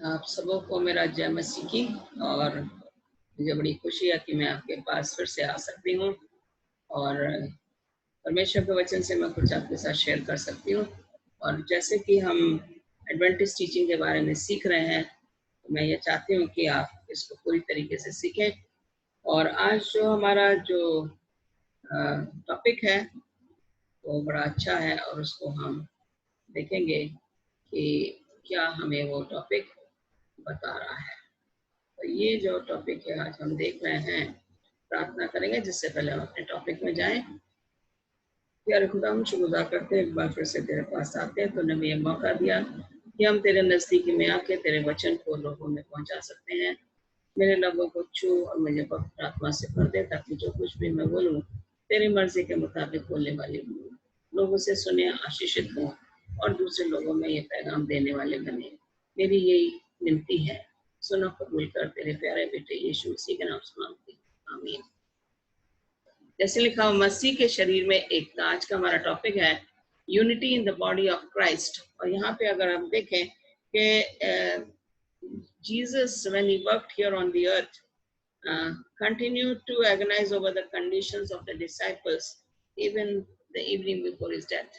आप सबों को मेरा जय मसीह की। और मुझे बड़ी खुशी है कि मैं आपके पास फिर से आ सकती हूँ और परमेश्वर के वचन से मैं कुछ आपके साथ शेयर कर सकती हूँ। और जैसे कि हम एडवेंटिस्ट टीचिंग के बारे में सीख रहे हैं, तो मैं ये चाहती हूँ कि आप इसको पूरी तरीके से सीखें। और आज जो हमारा जो टॉपिक है वो बड़ा अच्छा है और उसको हम देखेंगे कि क्या हमें वो टॉपिक बता रहा है। तो ये जो टॉपिक है आज हम देख रहे हैं, प्रार्थना करेंगे जिससे पहले हम अपने टॉपिक में जाएं। प्यारे खुदा, हम शुक्रिया करते हैं, एक बार फिर से तेरे पास आते हैं। तूने हमें ये मौका दिया कि हम तेरे नजदीकी में आके तेरे वचन को लोगों में पहुंचा सकते हैं। मेरे लबों को छू और मुझे पवित्र आत्मा से भर दे, ताकि जो कुछ भी मैं बोलूं तेरी मर्जी के मुताबिक बोलने वाली लोगों से सुने, आशीषित हो और दूसरे लोगों में ये पैगाम देने वाले बने। मेरी यही विनती है, सुनो कबूल कर तेरे प्यारे बेटे यीशु मसीह के नाम से मांगती हूं, आमीन। जैसे लिखा हो, मसीह के शरीर में एकता। आज का हमारा टॉपिक है unity in the body of Christ. और यहाँ पे अगर हम देखें कि Jesus when he worked here on the earth continued to agonize over the conditions of the disciples even the evening before his death.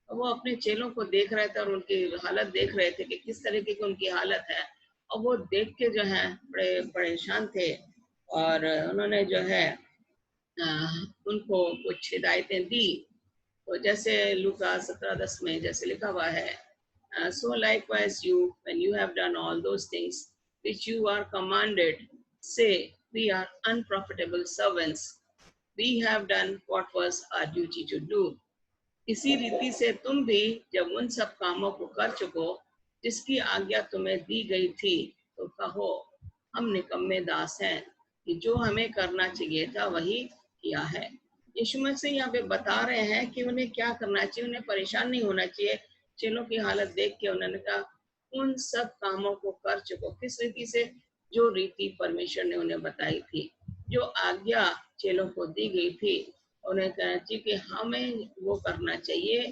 वो अपने चेलों को देख रहे थे और उनकी हालत देख रहे थे कि किस तरीके की उनकी हालत है, और वो देख के जो है बड़े परेशान थे। और उन्होंने जो है उनको कुछ हिदायतें दी। तो जैसे लूका 17:10 में जैसे लिखा हुआ है, so likewise you, when you have done all those things which you are commanded, say we are unprofitable servants, we have done what was our duty to do. इसी रीति से तुम भी जब उन सब कामों को कर चुको जिसकी आज्ञा तुम्हें दी गई थी, तो कहो हम निकम्मे दास हैं कि जो हमें करना चाहिए था वही किया है। यीशु मसीह यहाँ पे बता रहे हैं कि उन्हें क्या करना चाहिए, उन्हें परेशान नहीं होना चाहिए। चेलों की हालत देख के उन्होंने कहा उन सब कामों को कर चुको। किस रीति से? जो रीति परमेश्वर ने उन्हें बताई थी, जो आज्ञा चेलों को दी गई थी, उन्हें कहना चाहिए कि हमें वो करना चाहिए।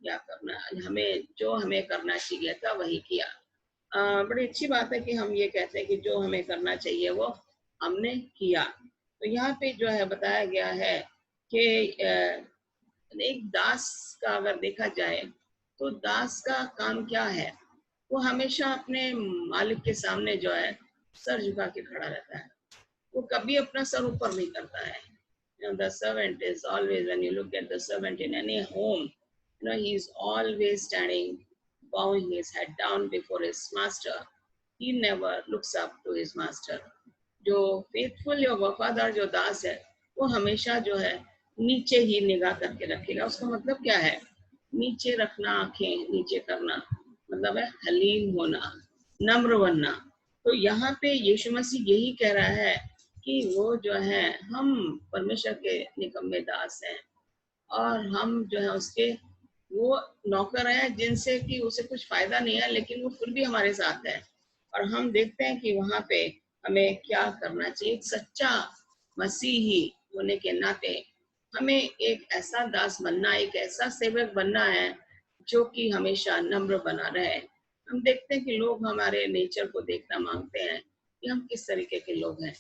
क्या करना? हमें जो हमें करना चाहिए था वही किया। बड़ी अच्छी बात है कि हम ये कहते हैं कि जो हमें करना चाहिए वो हमने किया। तो यहाँ पे जो है बताया गया है कि एक दास का अगर देखा जाए तो दास का काम क्या है? वो हमेशा अपने मालिक के सामने जो है सर झुका के खड़ा रहता है। वो कभी अपना सर ऊपर नहीं करता है। You know, the servant is always, when you look at the servant in any home, you know, he is always standing, bowing his head down before his master. He never looks up to his master. जो faithful या वफादार जो दास है, वो हमेशा जो है नीचे ही निगाह करके रखेगा। उसका मतलब क्या है? नीचे रखना, आंखें नीचे करना, मतलब है हलीम होना, नम्र बनना। तो यहाँ पे यीशु मसीह यही कह रहा है कि वो जो है, हम परमेश्वर के निकम्मे दास हैं और हम जो है उसके वो नौकर हैं जिनसे कि उसे कुछ फायदा नहीं है, लेकिन वो फिर भी हमारे साथ है। और हम देखते हैं कि वहाँ पे हमें क्या करना चाहिए। एक सच्चा मसीही होने के नाते हमें एक ऐसा दास बनना, एक ऐसा सेवक बनना है जो कि हमेशा नम्र बना रहे। हम देखते हैं कि लोग हमारे नेचर को देखना मांगते हैं कि हम किस तरीके के लोग हैं।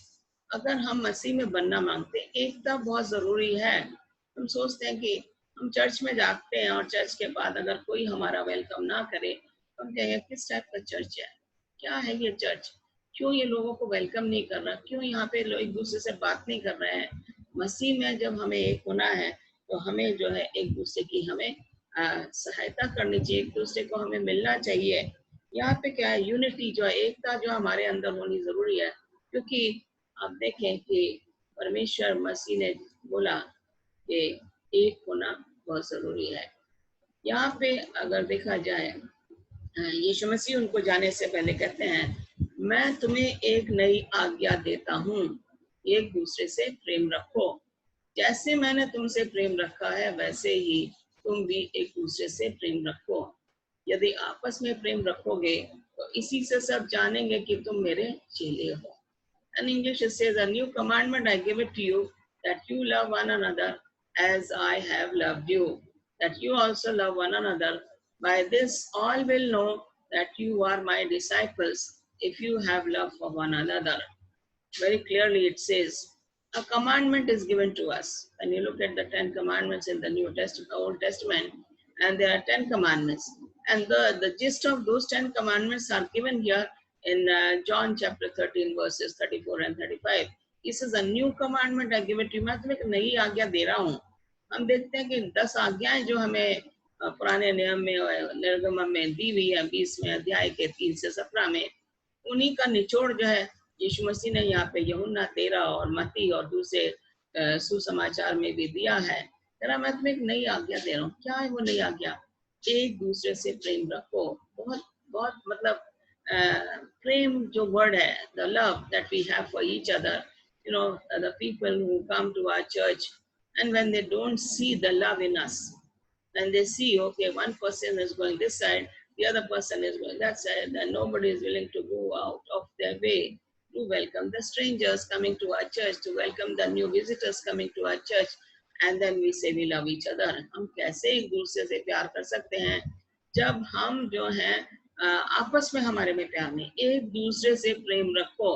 अगर हम मसीह में बनना मांगते हैं, एकता बहुत जरूरी है। हम सोचते हैं कि हम चर्च में जाते हैं और चर्च के बाद अगर कोई हमारा वेलकम ना करे तो हम कहेंगे किस टाइप का चर्च है, क्या है ये चर्च, क्यों ये लोगों को वेलकम नहीं कर रहा, क्यों यहाँ पे लोग एक दूसरे से बात नहीं कर रहे हैं। मसीह में जब हमें एक होना है तो हमें जो है एक दूसरे की हमें सहायता करनी चाहिए, एक दूसरे को हमें मिलना चाहिए। यहाँ पे क्या है, यूनिटी जो है, एकता जो हमारे अंदर होनी जरूरी है। क्योंकि आप देखें कि परमेश्वर मसीह ने बोला कि एक होना बहुत जरूरी है। यहाँ पे अगर देखा जाए, यीशु मसीह उनको जाने से पहले कहते हैं, मैं तुम्हें एक नई आज्ञा देता हूँ, एक दूसरे से प्रेम रखो। जैसे मैंने तुमसे प्रेम रखा है वैसे ही तुम भी एक दूसरे से प्रेम रखो। यदि आपस में प्रेम रखोगे तो इसी से सब जानेंगे कि तुम मेरे चेले हो। In English it says, a new commandment I give it to you, that you love one another as I have loved you, that you also love one another. By this all will know that you are my disciples if you have love for one another. Very clearly it says, a commandment is given to us. When you look at the 10 commandments in the New Testament, Old Testament, and there are 10 commandments. And the gist of those 10 commandments are given here in John chapter 13, verses 34 and 35. He says, a new commandment I give it to you. मैं तुम्हें एक नई आज्ञा दे रहा हूँ. हम देखते हैं कि 10 आज्ञाएं जो हमें पुराने नियम में निर्गमन में दी हुई है 20वें अध्याय के 3 से 17 में, उन्हीं का निचोड़ जो है यीशु मसीह ने यहाँ पे यूहन्ना 13 और मत्ती और दूसरे सुसमाचार में भी दिया है. तेरा मैं तुम्हें एक नई आज्ञा दे रहा हूँ. क्या है वो नई आज्ञा? एक दूसरे से प्रेम रखो. बहुत बहुत मतलब प्रेम जो वर्ड है, the love that we have for each other, you know, the people who come to our church, and when they don't see the love in us, and they see, okay, one person is going this side, the other person is going that side, and nobody is willing to go out of their way to welcome the strangers coming to our church, to welcome the new visitors coming to our church, and then we say we love each other. हम कैसे एक दूसरे से प्यार कर सकते हैं जब हम जो हैं आपस में हमारे में प्यार नहीं. एक दूसरे से प्रेम रखो.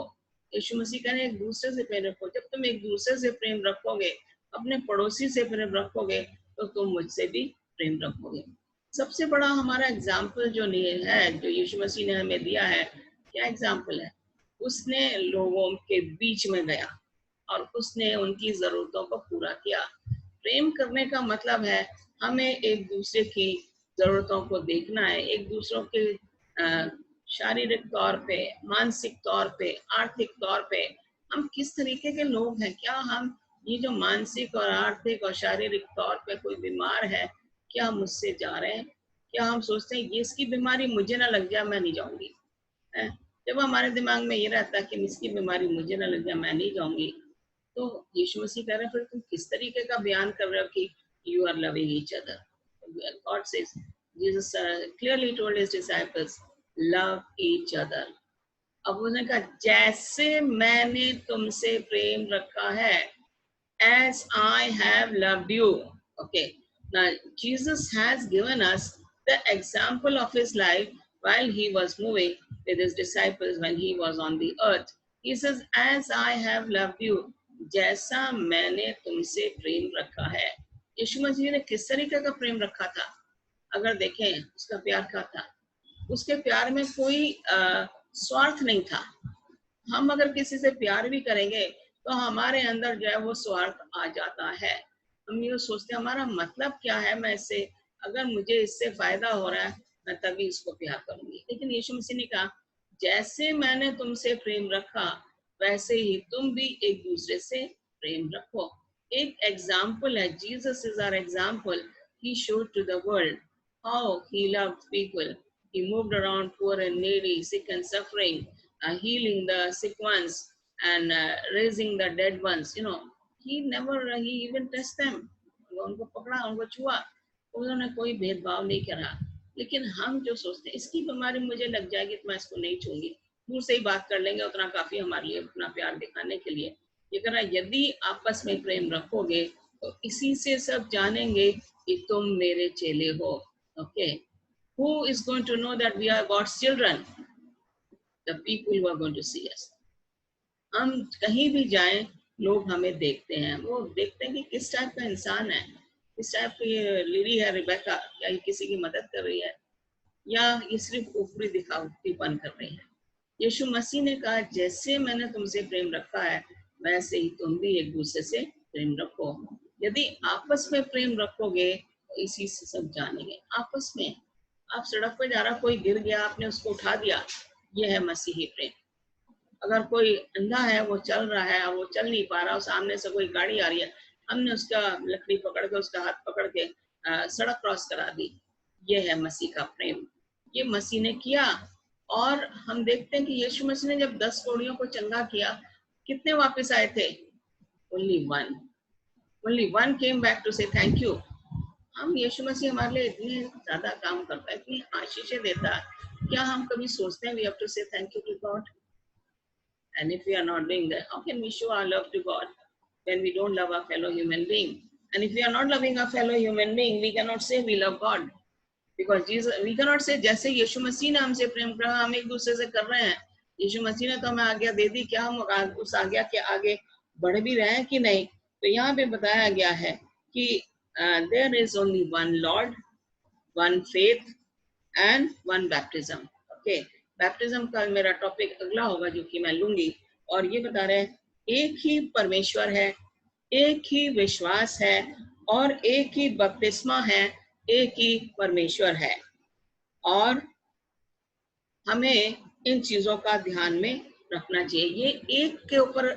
यीशु मसीह कह रहे हैं एक दूसरे से प्रेम रखो. जब तुम एक दूसरे से प्रेम रखोगे, अपने पड़ोसी से प्रेम रखोगे, तो तुम मुझसे भी प्रेम रखोगे. सबसे बड़ा हमारा एग्जाम्पल जो है, जो यीशु मसीह ने हमें दिया है, क्या एग्जाम्पल है? उसने लोगों के बीच में गया और उसने उनकी जरूरतों को पूरा किया. प्रेम करने का मतलब है हमें एक दूसरे की जरूरतों को देखना है, एक दूसरों के शारीरिक तौर पे, मानसिक तौर पे, आर्थिक तौर पे हम किस तरीके के लोग हैं. क्या हम ये जो मानसिक और आर्थिक और शारीरिक तौर पे कोई बीमार है, क्या हम उससे जा रहे हैं? क्या हम सोचते हैं ये इसकी बीमारी मुझे ना लग जाए, मैं नहीं जाऊंगी. जब हमारे दिमाग में ये रहता है कि इसकी बीमारी मुझे ना लग जाए, मैं नहीं जाऊंगी, तो यीशु मसीह कह रहे हैं फिर तुम किस तरीके का बयान कर रहे हो कि you are loving each other. God says, Jesus clearly told his disciples, love each other. अब उसने कहा जैसे मैंने तुमसे प्रेम रखा है, as I have loved you. Okay, now Jesus has given us the example of his life while he was moving with his disciples when he was on the earth. He says, as I have loved you, जैसा मैंने तुमसे प्रेम रखा है. यीशु मसीह ने किस तरीके का प्रेम रखा था? अगर देखें उसका प्यार क्या था, उसके प्यार में कोई स्वार्थ नहीं था. हम अगर किसी से प्यार भी करेंगे तो हमारे अंदर जो है वो स्वार्थ आ जाता है. हम ये सोचते हैं हमारा मतलब क्या है, मैं इससे, अगर मुझे इससे फायदा हो रहा है मैं तभी इसको प्यार करूंगी. लेकिन यीशु मसीह ने कहा जैसे मैंने तुमसे प्रेम रखा वैसे ही तुम भी एक दूसरे से प्रेम रखो. एक एग्जाम्पल है, Jesus is our example. He showed to the world how he loved people. He moved around poor and needy, sick and suffering, healing the sick ones and raising the dead ones. You know, he even touched them. उनको पकड़ा, उनको छुआ, उन्होंने कोई भेदभाव नहीं करा. लेकिन हम जो सोचते हैं इसकी बीमारी मुझे लग जाएगी तो मैं इसको नहीं छूंगी, दूर से ही बात कर लेंगे, उतना काफी हमारे लिए अपना प्यार दिखाने के लिए. ये करना, यदि आपस में प्रेम रखोगे तो इसी से सब जानेंगे कि तुम मेरे चेले हो. Okay, who is going to know that we are God's children? The people who are going to see us. हम कहीं भी जाएं लोग हमें देखते हैं, वो देखते हैं कि किस टाइप का इंसान है, किस टाइप की लिली है रिबेका, या ये किसी की मदद कर रही है, या ये सिर्फ ऊपरी दिखावटीपन कर रही है. यीशु मसीह ने कहा जैसे मैंने तुमसे प्रेम रखा है वैसे ही तुम भी एक दूसरे से प्रेम रखो. यदि आपस में प्रेम रखोगे तो इसी से सब जानेंगे. आपस में, आप सड़क पर जा रहा, कोई गिर गया, आपने उसको उठा दिया, ये है मसीही प्रेम. अगर कोई अंधा है, वो चल रहा है, वो चल नहीं पा रहा, और सामने से कोई गाड़ी आ रही है, हमने उसका लकड़ी पकड़ के, उसका हाथ पकड़ के सड़क क्रॉस करा दी, ये है मसीह का प्रेम. ये मसीह ने किया. और हम देखते हैं कि यीशु मसीह ने जब 10 कोढ़ियों को चंगा किया, कितने वापस आए थे? Only one came back to say thank you. हम यीशु मसीह हमारे लिए इतने ज्यादा काम करता है, इतनी आशीषें देता है, क्या हम कभी सोचते हैं we have to say thank you to God? And if we are not doing that, how can we show our love to God when we don't love our fellow human being? And if we are not loving our fellow human being, we cannot say we love God. Because Jesus, we can not say जैसे यीशु मसीह ने हमसे प्रेम करा हम एक दूसरे से कर रहे हैं, यीशु मसीह ने तो हमें आज्ञा दे दी, क्या हम उस आज्ञा के आगे बढ़ भी रहे हैं कि नहीं। तो यहाँ पे बताया गया है कि there is only one Lord, one faith and one baptism. Okay, baptism का मेरा टॉपिक अगला होगा जो कि मैं लूंगी। और ये बता रहे हैं एक ही परमेश्वर है, एक ही विश्वास है और एक ही बपतिस्मा है, एक ही परमेश्वर है। और हमें इन चीजों का ध्यान में रखना चाहिए। ये एक के ऊपर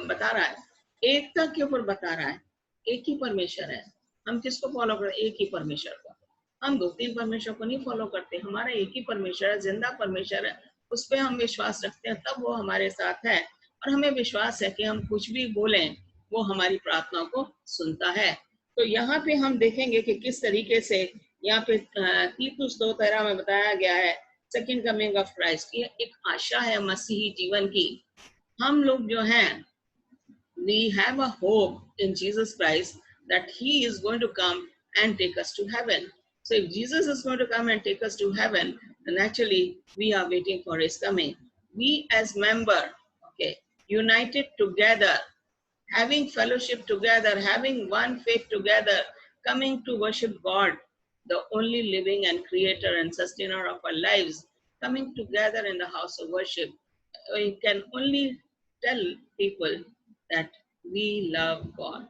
बता रहा है, एकता के ऊपर बता रहा है। एक ही परमेश्वर है, हम किसको फॉलो करें? एक ही परमेश्वर को। हम दो तीन परमेश्वर को नहीं फॉलो करते, हमारा एक ही परमेश्वर है, जिंदा परमेश्वर है, उस पर हम विश्वास रखते हैं, तब वो हमारे साथ है। और हमें विश्वास है कि हम कुछ भी बोलें वो हमारी प्रार्थनाओं को सुनता है। तो यहाँ पे हम देखेंगे कि किस तरीके से यहाँ पे तीतुस 2:13 में बताया गया है सेकंड कमिंग ऑफ क्राइस्ट। ये एक आशा है मसीही जीवन की। हम लोग जो हैं, we have a hope in Jesus Christ that he is going to come and take us to heaven. So if Jesus is going to come and take us to heaven, then actually we are waiting for his coming. We as member, okay, united together, having fellowship together, having one faith together, coming to worship God, the only living and creator and sustainer of our lives, coming together in the house of worship, we can only tell people that we love God.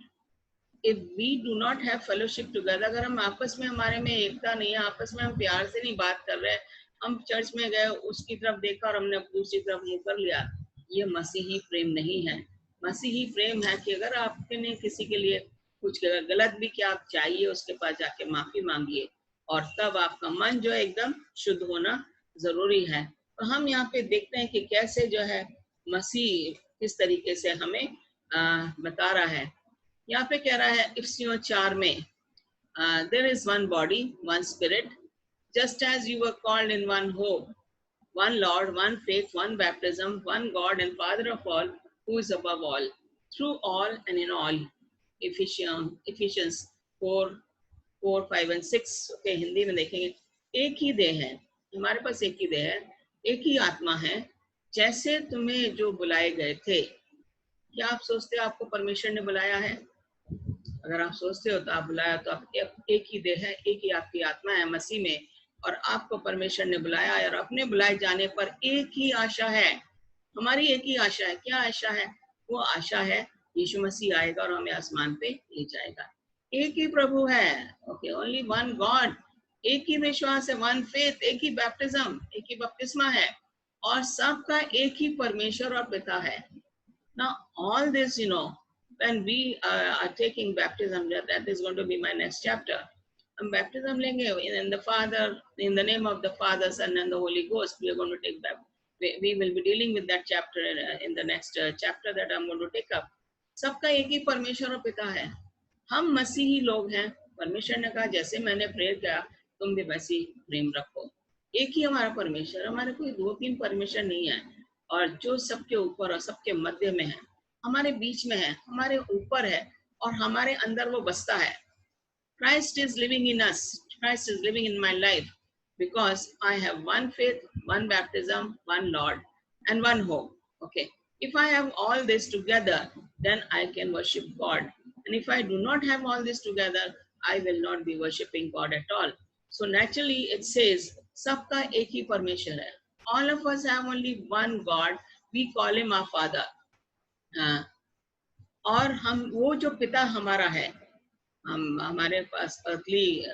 If we do not have fellowship together, अगर हम आपस में, हमारे में एकता नहीं है, आपस में हम प्यार से नहीं बात कर रहे, हम चर्च में गए, उसकी तरफ देखा और हमने दूसरी तरफ मुंह कर लिया, ये मसीही प्रेम नहीं है। मसीही प्रेम है कि अगर आपने किसी के लिए कुछ गलत भी किया, आप चाहिए उसके पास जाके माफी मांगिए, और तब आपका मन जो है एकदम शुद्ध होना जरूरी है। तो हम यहाँ पे देखते हैं कि कैसे जो है मसीह किस तरीके से हमें बता रहा है। यहाँ पे कह रहा है इफिसियों 4 में, there is one body, one spirit, just as you were called in one hope, one Lord, one faith, one baptism, one God and Father of all, who is above all, through all and in all. Ephesians 4, 5 and 6। okay, Hindi में देखेंगे, एक ही देह है, हमारे पास एक ही देह है, एक ही आत्मा है, जैसे तुम्हें जो बुलाए गए थे। क्या आप सोचते हो आपको परमेश्वर ने बुलाया है? अगर आप सोचते हो तो आप बुलाया, तो आप एक ही देह है, एक ही आपकी आत्मा है मसीह में, और आपको परमेश्वर ने बुलाया है। और अपने बुलाए जाने पर एक ही आशा है, हमारी एक ही आशा है। क्या आशा है? वो आशा है यीशु मसीह आएगा और हमें आसमान पे ले जाएगा। एक ही प्रभु है, ओके, ओनली वन गॉड, एक ही विश्वास है, वन फेथ, एक ही बैप्टिज्म, एक ही बपतिस्मा है, और सबका एक ही परमेश्वर और पिता है। Now all this, when we are taking baptism, that is going to be my next chapter. हम baptism लेंगे in the Father, in the name of the Father, Son and the Holy Ghost. We are going to take baptism. We will be dealing with that chapter in the next chapter that I'm going to take up. सबका एक ही परमेश्वर और पिता है। हम मसीही लोग हैं। परमेश्वर ने कहा जैसे मैंने प्रेयर किया तुम भी वैसी प्रेम रखो। एक ही हमारा परमेश्वर, हमारे कोई दो तीन परमेश्वर नहीं है, और जो सबके ऊपर और सबके मध्य में है, हमारे बीच में है, हमारे ऊपर है, और हमारे अंदर वो बसता है। Christ is living in us. Christ is living in my life because I have one faith, one baptism, one Lord, and one hope. Okay. If I have all this together, then I can worship God. And if I do not have all this together, I will not be worshiping God at all. So naturally it says, सबका एक ही परमेश्वर है. All of us have only one God. We call him our Father. और हम, वो जो पिता हमारा है, हमारे पास अर्थली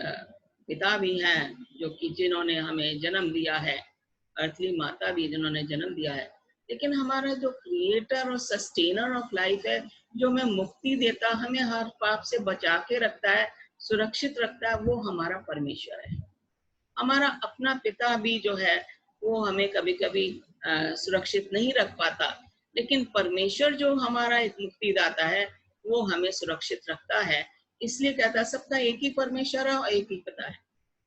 पिता भी हैं जो कि जिन्होंने हमें जन्म दिया है, अर्थली माता भी जिन्होंने जन्म दिया है, लेकिन हमारा जो क्रिएटर और सस्टेनर ऑफ लाइफ है, जो हमें मुक्ति देता, हमें हर पाप से बचा के रखता है, सुरक्षित रखता है, वो हमारा परमेश्वर है। हमारा अपना पिता भी जो है वो हमें कभी कभी सुरक्षित नहीं रख पाता, लेकिन परमेश्वर जो हमारा एक मुक्तिदाता है वो हमें सुरक्षित रखता है। इसलिए कहता है सबका एक ही परमेश्वर है और एक ही पिता है।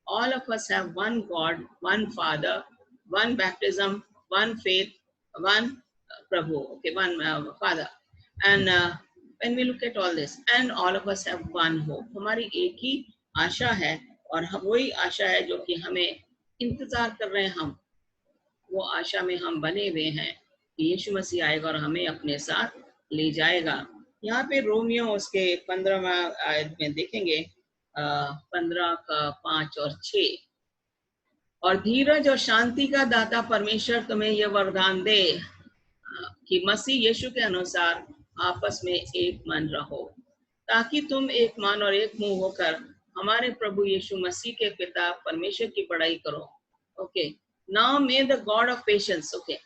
All of us have one God, one Father, one baptism, one faith, one Prabhu, okay, one Father. And when we look at all this, and all of us have one hope, हमारी एक ही आशा है और वही आशा है जो कि हमें इंतजार कर रहे हैं हम, वो आशा में हम बने हुए हैं कि यीशु मसीह आएगा और हमें अपने साथ ले जाएगा। यहाँ पे रोमियो उसके 15वां आयत में देखेंगे 15 का 5 और 6, और धीरज और शांति का दाता परमेश्वर तुम्हें यह वरदान दे कि मसीह यीशु के अनुसार आपस में एक मन रहो, ताकि तुम एक मन और एक मुंह होकर हमारे प्रभु यीशु मसीह के पिता परमेश्वर की बड़ाई करो। Okay, now may the God of patience. Okay,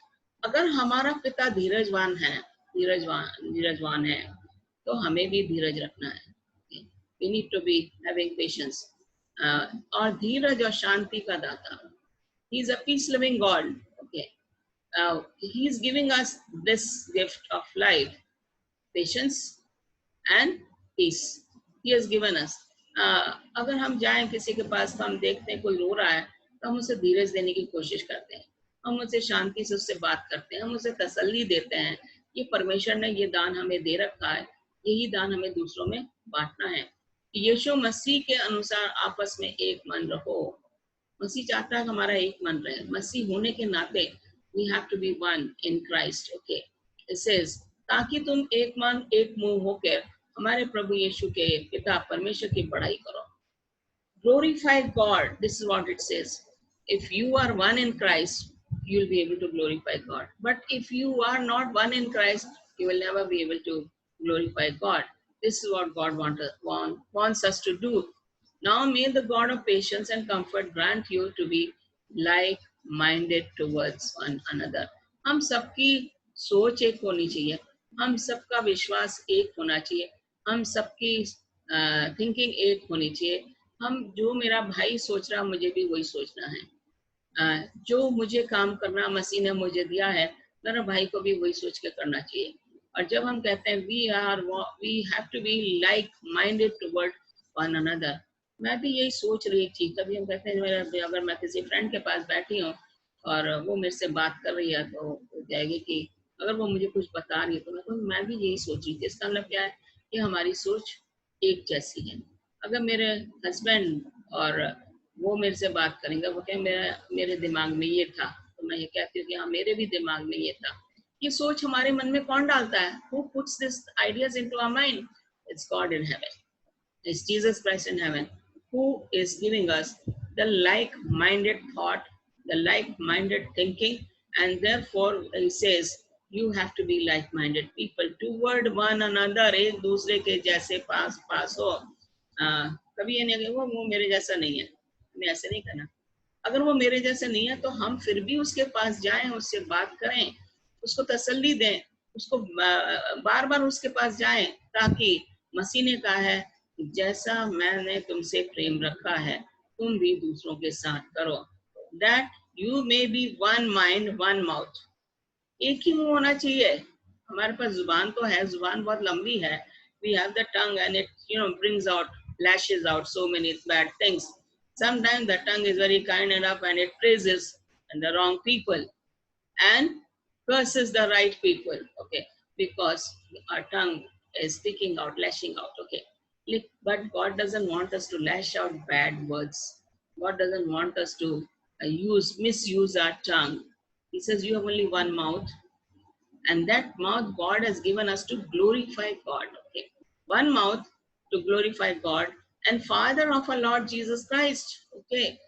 अगर हमारा पिता धीरजवान है तो हमें भी धीरज रखना है। We need to be having patience. और धीरज और शांति का दाता, he is a peace living God. Okay, he is giving us this gift of life, patience and peace. He has given us. अगर हम जाएं किसी के पास तो हम देखते हैं कोई रो रहा है तो हम उसे धीरज देने की कोशिश करते हैं, हम उसे शांति से उससे बात करते हैं, हम उसे तसल्ली देते हैं। ये परमेश्वर ने ये दान हमें दे रखा है, यही दान हमें दूसरों में बांटना है। यीशु मसीह के अनुसार आपस में एक मन रहो। मसीह चाहता है हमारा एक मन रहे। मसीह होने के नाते we have to be one in Christ. Okay, it says ताकि तुम एक मन एक मुंह होकर हमारे प्रभु यीशु के पिता परमेश्वर की बड़ाई करो। Glorify God. This is what it says. If you are one in Christ, you will be able to glorify God. But if you are not one in Christ, you will never be able to glorify God. This is what God wants us to do. Now may the God of patience and comfort grant you to be like-minded towards one another. हम सबकी सोच एक होनी चाहिए, हम सबका विश्वास एक होना चाहिए, हम सबकी थिंकिंग एक होनी चाहिए। हम जो मेरा भाई सोच रहा मुझे भी वही सोचना है। जो मुझे काम करना मसीह ने मुझे दिया है, मेरा भाई को भी वही सोच के करना चाहिए। और जब हम कहते हैं we have to be like minded toward one another, मैं भी यही सोच रही थी। कभी हम कहते हैं अगर मैं किसी फ्रेंड के पास बैठी हूँ और वो मेरे से बात कर रही है तो हो जाएगी कि अगर वो मुझे कुछ बता रही है तो मैं भी यही सोच रही थी। इसका मतलब क्या है कि हमारी सोच एक जैसी है। अगर मेरे हस्बैंड और वो मेरे से बात करेंगे, वो कहें मेरे दिमाग में ये था, तो मैं ये कहती हूँ कि हाँ मेरे भी दिमाग में ये था। ये सोच हमारे मन में कौन डालता है? Who puts this ideas into our mind? It's God in heaven. It's Jesus Christ in heaven who is giving us the like-minded thought, the like-minded thinking, and therefore he says you have to be like-minded people toward one another. एक दूसरे के जैसे पास हो। कभी ये नहीं वो मेरे जैसा नहीं है, हमें ऐसे नहीं करना। अगर वो मेरे जैसे नहीं है तो हम फिर भी उसके पास जाएं, उससे बात करें, उसको तसल्ली दें, उसको बार बार उसके पास जाएं, ताकि मसीह ने कहा है जैसा मैंने तुमसे प्रेम रखा है तुम भी दूसरों के साथ करो, that you may be one mind one mouth. एक ही मुंह होना चाहिए। हमारे पास जुबान तो है, जुबान बहुत लंबी है। We have the tongue and it brings out, lashes out so many bad things. Sometimes the tongue is very kind enough and it praises and the wrong people and curses the right people. Okay, because our tongue is speaking out, lashing out. Okay, but God doesn't want us to lash out bad words. God doesn't want us to misuse our tongue. He says you have only one mouth, and that mouth God has given us to glorify God. Okay, one mouth to glorify God and Father of our Lord Jesus Christ. Okay,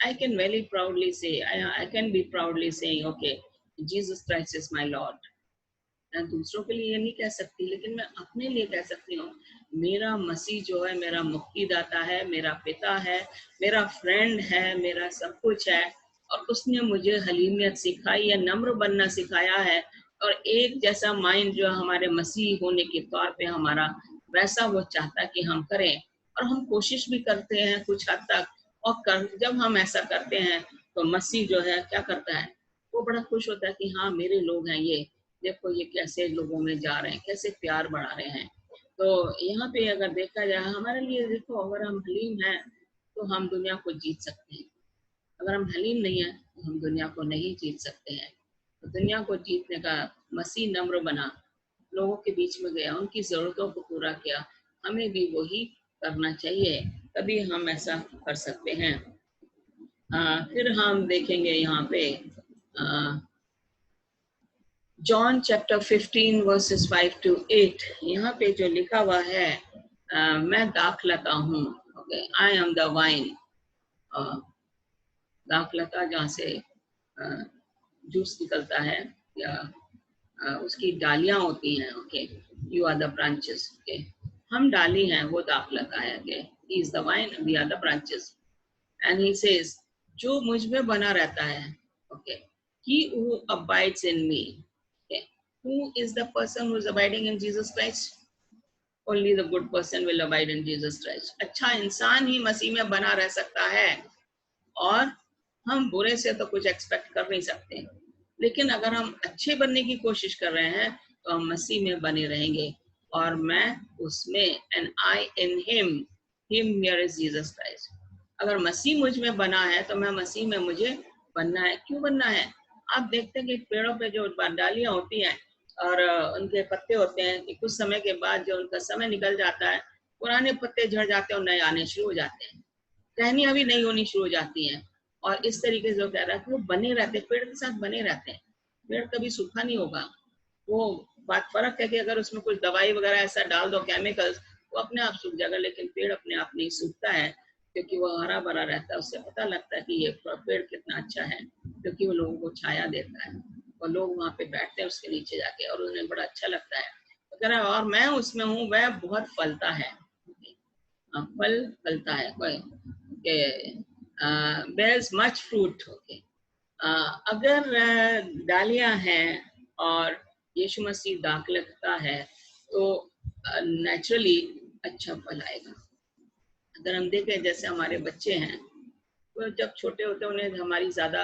I can very proudly say, I can be proudly saying, okay, Jesus Christ is my Lord. मैं दूसरों के लिए नहीं कह सकती, लेकिन मैं अपने लिए कह सकती हूँ मेरा मसीह जो है मेरा मुक्तिदाता है, मेरा पिता है, मेरा फ्रेंड है, मेरा सब कुछ है। और उसने मुझे हलीमियत सिखाई है, नम्र बनना सिखाया है, और एक जैसा माइंड जो हमारे मसीह होने के तौर पे हमारा, वैसा वो चाहता है कि हम करें। और हम कोशिश भी करते हैं कुछ हद तक, और जब हम ऐसा करते हैं तो मसीह जो है क्या करता है, वो बड़ा खुश होता है कि हाँ मेरे लोग हैं, ये देखो ये कैसे लोगों में जा रहे हैं, कैसे प्यार बढ़ा रहे हैं। तो यहाँ पे अगर देखा जाए हमारे लिए, देखो अगर हम हलीम हैं तो हम दुनिया को जीत सकते हैं, अगर हम हलीम नहीं है तो हम दुनिया को नहीं जीत सकते हैं। तो दुनिया को जीतने का मसीह नम्र बना, लोगों के बीच में गया, उनकी जरूरतों को पूरा किया, हमें भी वही करना चाहिए। तभी हम ऐसा कर सकते हैं। फिर हम देखेंगे यहाँ पे जॉन चैप्टर 15 वर्सेस 5 to 8, यहाँ पे जो लिखा हुआ है मैं दाखलता हूँ, okay, I am the wine. दाखलता जहाँ से जूस निकलता है या उसकी डालियां होती हैं, okay, you are the branches, okay, हम डाली हैं, वो दाखलता है, okay, he is the vine, we are the branches. And he says, जो मुझ में बना रहता है, okay, he who abides in me, okay, who is the person who is abiding in Jesus Christ? Only the good person will abide in Jesus Christ. अच्छा इंसान ही मसीह में बना रह सकता है, और हम बुरे से तो कुछ एक्सपेक्ट कर नहीं सकते, लेकिन अगर हम अच्छे बनने की कोशिश कर रहे हैं तो हम मसीह में बने रहेंगे, और मैं उसमें, and I in him, him here is Jesus Christ. अगर मसीह मुझ में बना है तो मैं मसीह में, मुझे बनना है। क्यों बनना है? आप देखते हैं कि पेड़ों पे जो डालियां होती हैं और उनके पत्ते होते हैं कि कुछ समय के बाद जो उनका समय निकल जाता है, पुराने पत्ते झड़ जाते हैं और नए आने शुरू हो जाते हैं, टहनियां भी नहीं होनी शुरू हो जाती हैं। और इस तरीके से जो कह रहा है वो बने रहते हैं, पेड़ के साथ बने रहते हैं, पेड़ कभी सूखा नहीं होगा। वो बात फर्क है कि अगर उसमें कुछ दवाई वगैरह ऐसा डाल दो, केमिकल्स, वो अपने आप सूख जाएगा, लेकिन पेड़ अपने आप नहीं सूखता है, क्योंकि वो हरा भरा रहता है। उससे पता लगता है कि ये पेड़ कितना अच्छा है, क्योंकि वो लोगों को छाया देता है और लोग वहाँ पे बैठते हैं उसके नीचे जाके, और उन्हें बड़ा अच्छा लगता है। अगर और मैं उसमें हूँ, वह बहुत फलता है, फल फलता है, bears much fruit, okay. अगर डालियां हैं और यीशु मसीह दाखलता है तो नेचुरली अच्छा फल आएगा। अगर हम देखें जैसे हमारे बच्चे हैं, तो जब छोटे होते हैं उन्हें हमारी ज्यादा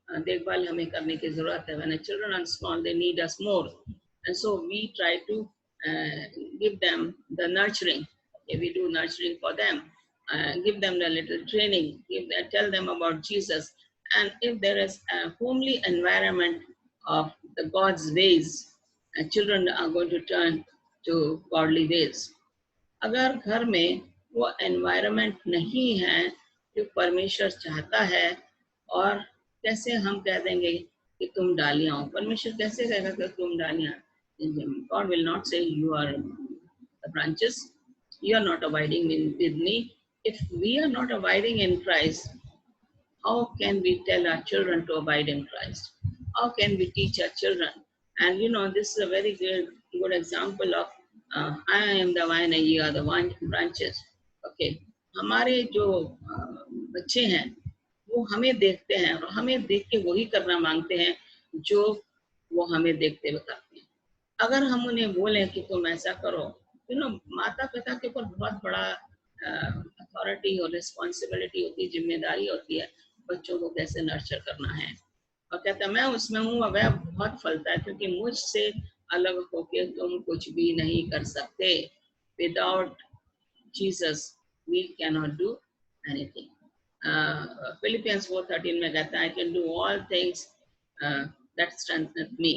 देखभाल हमें करने की जरूरत है। When children are small, they need us more, and so we try to give them the nurturing. Okay, we do nurturing for them, give them the little training, tell them about Jesus, and if there is a homely environment of the God's ways, children are going to turn to godly ways. अगर घर में वो environment नहीं है जो परमेश्वर चाहता है, और कैसे हम कह देंगे कि तुम डालियां हो? परमेश्वर कैसे कहेगा कि तुम डालियां? God will not say you are the branches, you are not abiding with me. If we are not abiding in Christ, how can we tell our children to abide in Christ? How can we teach our children? And this is a very good example of I am the vine and you are the branches. Okay, हमारे जो बच्चे हैं वो हमें देखते हैं और हमें देख के वही करना मांगते हैं जो वो हमें देखते हुए करते हैं। अगर हम उन्हें बोलें कि तुम ऐसा करो, माता पिता के ऊपर बहुत बड़ा अथॉरिटी और रिस्पॉन्सिबिलिटी होती है, जिम्मेदारी होती है बच्चों को कैसे नर्चर करना है। और कहता है मैं उसमें हूँ, वह बहुत फलता है, क्योंकि मुझसे अलग होके तुम कुछ भी नहीं कर सकते। Without Jesus we can not do anything. Philippians 4:13 में कहता है I can do all things that strengtheneth me,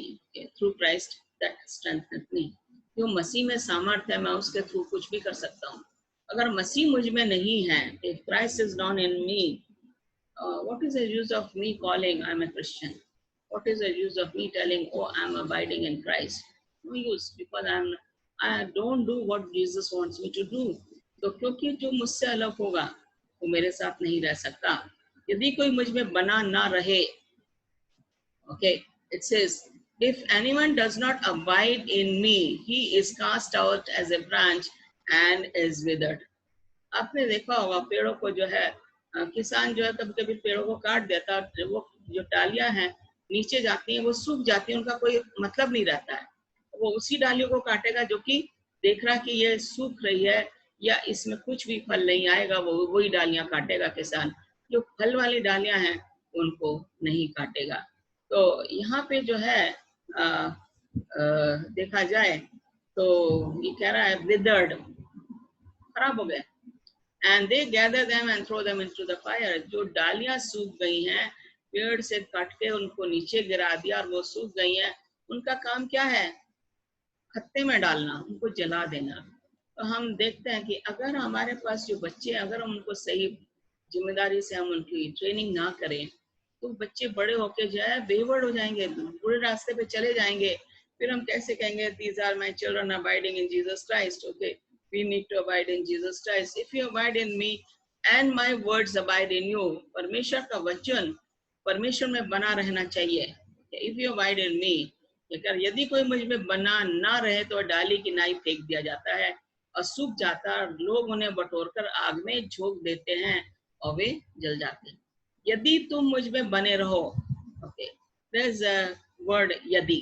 through Christ that strengtheneth me. जो मसीह में सामर्थ्य है, मैं उसके थ्रू कुछ भी कर सकता हूँ। अगर मसीह मुझ में नहीं है, if Christ is not in me, what is the use of me calling I'm a Christian? What is the use of me telling, oh, I'm abiding in Christ? No use, because I don't do what Jesus wants me to do. तो क्योंकि जो मुझसे अलग होगा वो मेरे साथ नहीं रह सकता। यदि कोई मुझ में बना ना रहे, okay, it says, if anyone does not abide in me, he is cast out as a branch and is withered. आपने देखा होगा पेड़ों को जो है किसान जो है कभी कभी पेड़ों को काट देता है, वो जो डालियां हैं नीचे जाती हैं वो सूख जाती हैं, उनका कोई मतलब नहीं रहता है। वो उसी डालियों को काटेगा जो कि देख रहा कि ये सूख रही है या इसमें कुछ भी फल नहीं आएगा, वो वही डालियां काटेगा किसान। जो फल वाली डालियां हैं उनको नहीं काटेगा। तो यहाँ पे जो है देखा जाए तो ये कह रहा है विदर्ड, खराब हो गए। And they gather them and throw them into the fire. जो डालियां सूख गई हैं, पेड़ से काट के उनको नीचे गिरा दिया और वो सूख गई हैं, उनका काम क्या है? खत्ते में डालना, उनको जला देना। तो हम देखते हैं कि अगर हमारे पास जो बच्चे, अगर हम उनको सही जिम्मेदारी से हम उनकी ट्रेनिंग ना करें, तो बच्चे बड़े होके जो है बेवड़ हो जाएंगे, बुरे रास्ते पे चले जाएंगे। फिर हम कैसे कहेंगे these are my children abiding in Jesus Christ. Okay, we need to abide in Jesus Christ. If you abide in me and my words abide in you, परमेश्वर का वचन परमेश्वर में बना रहना चाहिए। If you abide in me, अगर यदि कोई मुझ में बना ना रहे तो डाली की नाई फेंक दिया जाता है और सूख जाता, लोग उन्हें बटोरकर आग में झोंक देते हैं और वे जल जाते हैं। यदि तुम मुझ में बने रहो, okay, there is a word यदि,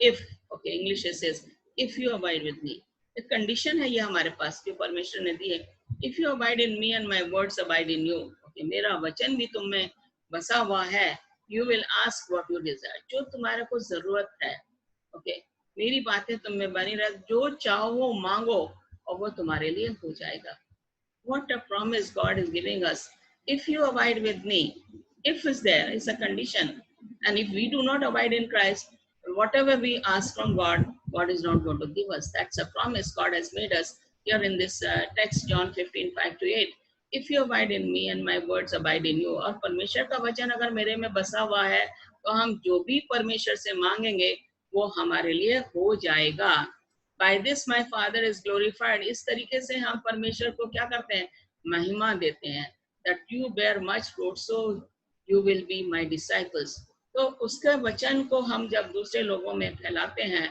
if, okay, English says if you abide with me. एक कंडीशन है ये हमारे पास जो परमेश्वर ने दी है। If you abide in me and my words abide in you, okay, मेरा वचन भी तुम में बसा हुआ है। You will ask what you desire, जो तुम्हारे को जरूरत है, ओके, मेरी बातें तुम में बनी रह, जो चाहो वो मांगो और वो तुम्हारे लिए हो जाएगा। What a promise God is giving us. If you abide with me, if is there, is a condition. And if we do not abide in Christ, whatever we ask from God, God is not going to give us. That's a promise God has made us here in this text, John 15:5-8. If you abide in me and my words abide in you. और परमेश्वर का वचन अगर मेरे में बसा हुआ है तो हम जो भी परमेश्वर से मांगेंगे वो हमारे लिए हो जाएगा। By this my father is glorified. इस तरीके से हम परमेश्वर को क्या करते हैं, महिमा देते हैं। That you bear much fruit, so you will be my disciples. तो उसके वचन को हम जब दूसरे लोगों में फैलाते हैं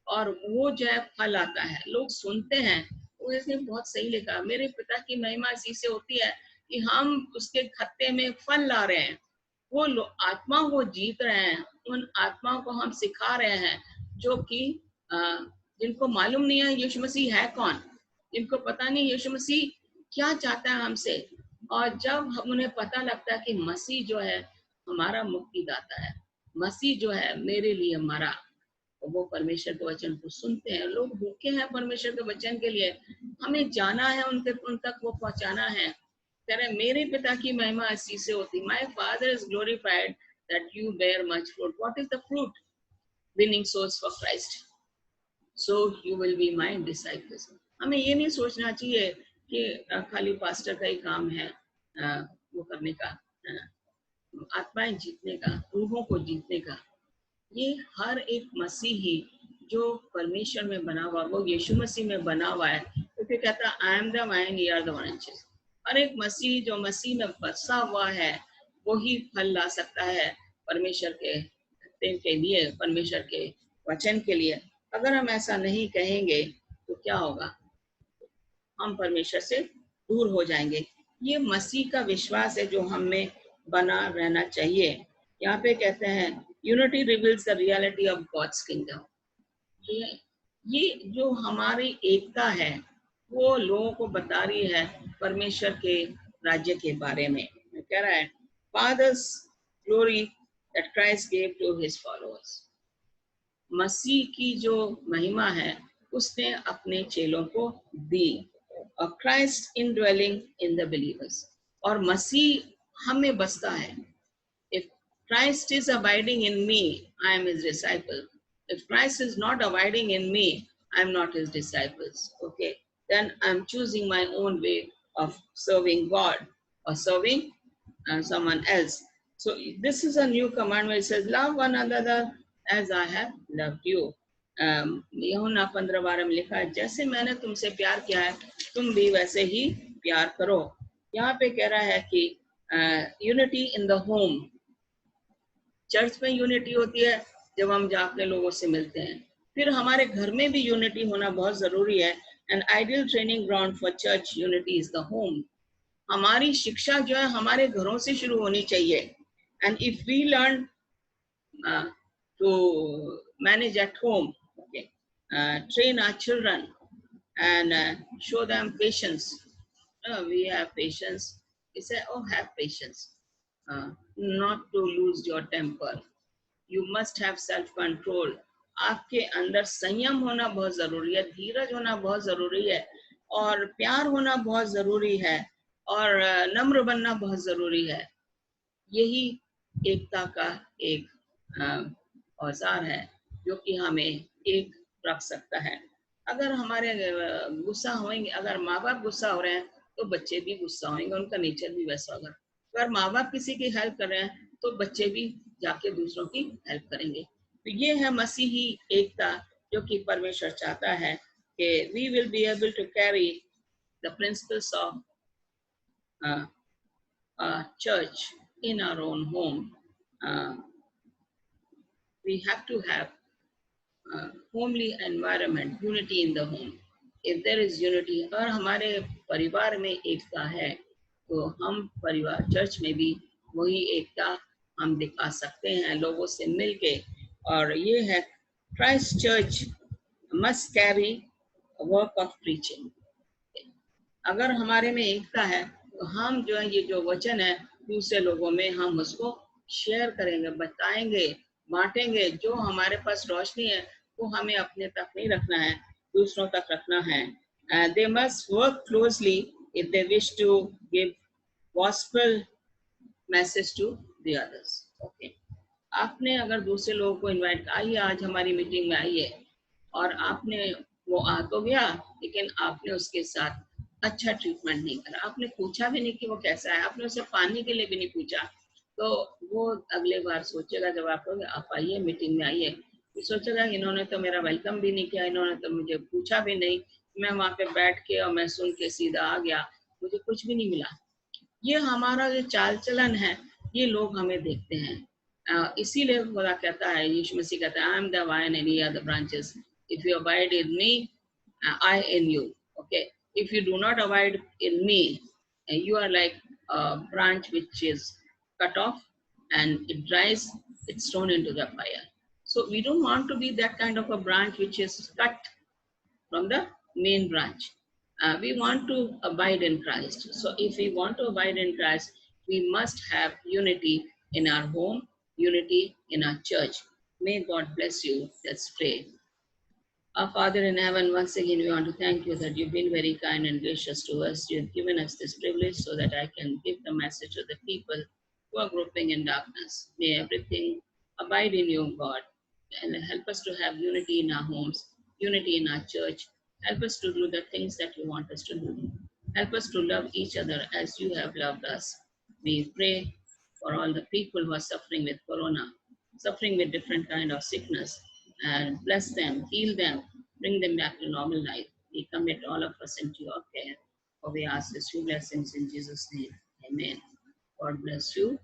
और वो जो है फल आता है, लोग सुनते हैं, वो इसने बहुत सही लिखा, मेरे पिता की महिमा इसी से होती है कि हम उसके खत्ते में फल ला रहे हैं। वो आत्मा को जीत रहे हैं, उन आत्माओं को हम सिखा रहे हैं जो कि जिनको मालूम नहीं है यीशु मसीह है कौन, जिनको पता नहीं यीशु मसीह क्या चाहता है हमसे। और जब हम उन्हें पता लगता है कि मसीह जो है हमारा मुक्तिदाता है, मसीह जो है मेरे लिए मरा, तो वो परमेश्वर के वचन को सुनते हैं। लोग भूखे हैं परमेश्वर के वचन के लिए, हमें जाना है उन तक वो पहुंचाना है। कह रहे मेरे पिता की महिमा इसी से होती, my father is glorified that you bear much fruit. What is the fruit? Winning souls for Christ, so you will be my disciples. हमें ये नहीं सोचना चाहिए कि खाली पास्टर का ही काम है वो करने का, आत्माएं जीतने का, रूहों को जीतने का। ये हर एक मसीही जो परमेश्वर में बना हुआ, वो यीशु मसीह में बना हुआ है, क्योंकि कहता I am the vine, you are the branches. हर एक मसीह जो मसीह में बसा हुआ है वो ही फल ला सकता है परमेश्वर के लिए, परमेश्वर के वचन के लिए। अगर हम ऐसा नहीं कहेंगे तो क्या होगा, हम परमेश्वर से दूर हो जाएंगे। ये मसीह का विश्वास है जो हमें बना रहना चाहिए। यहाँ पे कहते हैं unity reveals the reality of God's kingdom. ये जो हमारी एकता है वो लोगों को बता रही है परमेश्वर के राज्य के बारे में। कह रहा है father's glory that Christ gave to his followers. मसीह की जो महिमा है उसने अपने चेलों को दी। Christ in dwelling in the believers, और मसीह हमें बसता है। If Christ is abiding in me, I am his disciple. If Christ is not abiding in me, I am not his disciples. Okay, then I'm choosing my own way of serving God or serving someone else. So this is a new commandment. It says, love one another as I have loved you. यूहन्ना 15:12 में लिखा है, जैसे मैंने तुमसे प्यार किया है तुम भी वैसे ही प्यार करो। यहाँ पे कह रहा है कि unity in the home. Church में यूनिटी होती है जब हम जाके लोगों से मिलते हैं, फिर हमारे घर में भी यूनिटी होना बहुत जरूरी है। An ideal training ground for church unity is the home. हमारी शिक्षा जो है हमारे घरों से शुरू होनी चाहिए। And if we learn to manage at home, train our children and show them patience. We have patience. We say, oh, have patience. Not to lose your temper. You must have self control. आपके अंदर संयम होना बहुत जरूरी है, धीरज होना बहुत जरूरी है, और प्यार होना बहुत जरूरी है, और नम्र बनना बहुत जरूरी है। यही एकता का एक औजार है जो कि हमें एक रख सकता है। अगर हमारे गुस्सा होंगे, अगर माँ बाप गुस्सा हो रहे हैं तो बच्चे भी गुस्सा होंगे, उनका नेचर भी वैसा होगा। अगर माँ बाप किसी की हेल्प कर रहे हैं तो बच्चे भी जाके दूसरों की हेल्प करेंगे। तो ये है मसीही एकता, जो कि परमेश्वर चाहता है कि we will be able to carry the principles of church in our own home. Uh, we have to have homely environment, unity in the home. If there is unity, और हमारे परिवार में एकता है तो हम परिवार चर्च में भी वही एकता हम दिखा सकते हैं लोगों से मिलके। और ये है Christ church must carry work of preaching. अगर हमारे में एकता है तो हम जो है ये जो वचन है दूसरे लोगों में हम उसको शेयर करेंगे, बताएंगे, बांटेंगे। जो हमारे पास रोशनी है वो हमें अपने तक नहीं रखना है, दूसरों तक रखना है। They must work closely if they wish to give gospel message to the others. Okay, आपने अगर दूसरे लोगों को इनवाइट, आइए आज हमारी मीटिंग में आइए, और आपने वो आ तो गया लेकिन आपने उसके साथ अच्छा ट्रीटमेंट नहीं करा, आपने पूछा भी नहीं कि वो कैसा है, आपने उसे पानी के लिए भी नहीं पूछा, तो वो अगले बार सोचेगा जब आप कहोगे आप आइए मीटिंग में आइए, तो सोचेगा इन्होंने तो मेरा वेलकम भी नहीं किया, इन्होंने तो मुझे पूछा भी नहीं, मैं वहाँ पे बैठ के और मैं सुन के सीधा आ गया, मुझे कुछ भी नहीं मिला। ये हमारा जो चाल चलन है ये लोग हमें देखते हैं। इसीलिए खुदा कहता है, यीशु मसीह कहता है, आई am the wine and ye are the branches, if you abide in me, I in you. Okay, if you do not abide in me, you are like a branch which is cut off and it dries, it's thrown into the fire. So we don't want to be that kind of a branch which is cut from the main branch. We want to abide in Christ. So if we want to abide in Christ, we must have unity in our home, unity in our church. May God bless you. Let's pray. Our Father in heaven, once again we want to thank you that you've been very kind and gracious to us. You've given us this privilege so that I can give the message to the people who are groping in darkness. May everything abide in you, God, and help us to have unity in our homes, unity in our church. Help us to do the things that you want us to do. Help us to love each other as you have loved us. We pray for all the people who are suffering with corona, suffering with different kind of sickness, and bless them, heal them, bring them back to normal life. We commit all of us into your care. For we ask this few blessings in Jesus' name. Amen. God bless you.